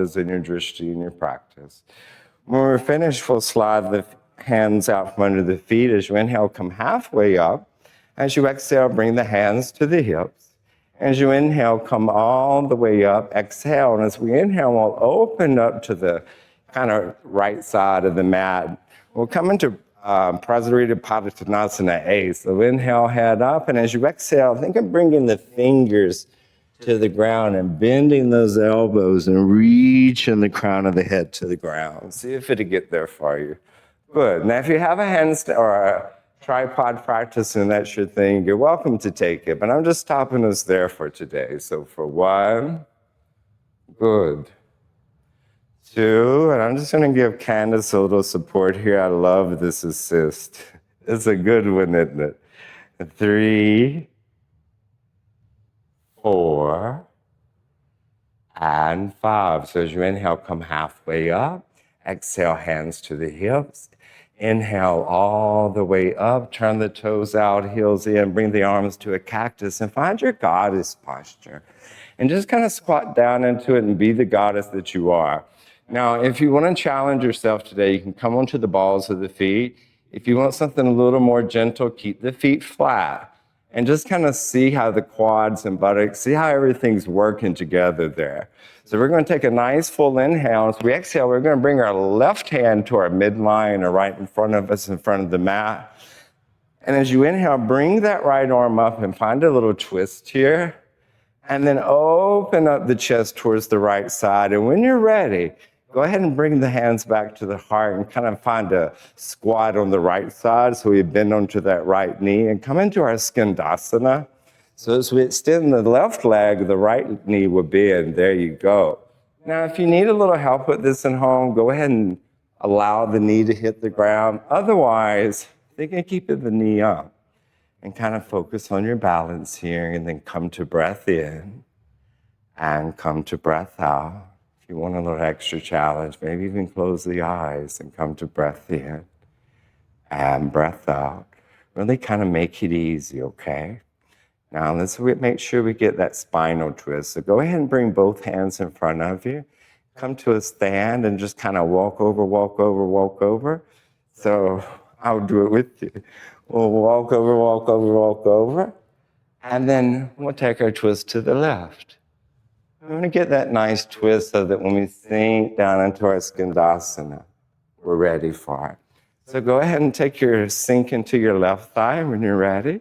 in your drishti in your practice. When we're finished, we'll slide the hands out from under the feet. As you inhale, come halfway up. As you exhale, bring the hands to the hips. As you inhale, come all the way up. Exhale, and as we inhale, we'll open up to the kind of right side of the mat. We'll come into Prasarita Padottanasana A. So inhale, head up, and as you exhale, think of bringing the fingers to the ground and bending those elbows and reaching the crown of the head to the ground. See if it'll get there for you. Good. Now, if you have a handstand or a tripod practice and that's your thing, you're welcome to take it, but I'm just stopping us there for today. So for 1, good. 2, and I'm just going to give Candace a little support here. I love this assist. It's a good one, isn't it? 3, 4, and 5. So as you inhale, come halfway up. Exhale, hands to the hips. Inhale all the way up. Turn the toes out, heels in. Bring the arms to a cactus and find your goddess posture. And just kind of squat down into it and be the goddess that you are. Now, if you want to challenge yourself today, you can come onto the balls of the feet. If you want something a little more gentle, keep the feet flat. And just kind of see how the quads and buttocks, see how everything's working together there. So we're going to take a nice full inhale. As we exhale, we're going to bring our left hand to our midline or right in front of us, in front of the mat. And as you inhale, bring that right arm up and find a little twist here. And then open up the chest towards the right side. And when you're ready, go ahead and bring the hands back to the heart and kind of find a squat on the right side. So we bend onto that right knee and come into our Skandasana. So as we extend the left leg, the right knee will bend. There you go. Now, if you need a little help with this at home, go ahead and allow the knee to hit the ground. Otherwise, think of keeping the knee up and kind of focus on your balance here, and then come to breath in and come to breath out. If you want a little extra challenge, maybe even close the eyes and come to breath in and breath out. Really kind of make it easy, okay? Now let's make sure we get that spinal twist. So go ahead and bring both hands in front of you. Come to a stand and just kind of walk over, walk over, walk over. So I'll do it with you. We'll walk over, walk over, walk over. And then we'll take our twist to the left. We're going to get that nice twist so that when we sink down into our Skandasana, we're ready for it. So go ahead and take your sink into your left thigh when you're ready.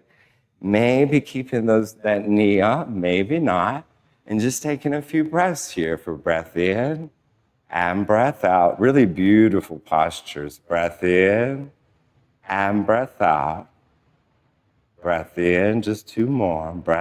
Maybe keeping that knee up, maybe not. And just taking a few breaths here for breath in and breath out. Really beautiful postures. Breath in and breath out. Breath in, just 2 more. Breath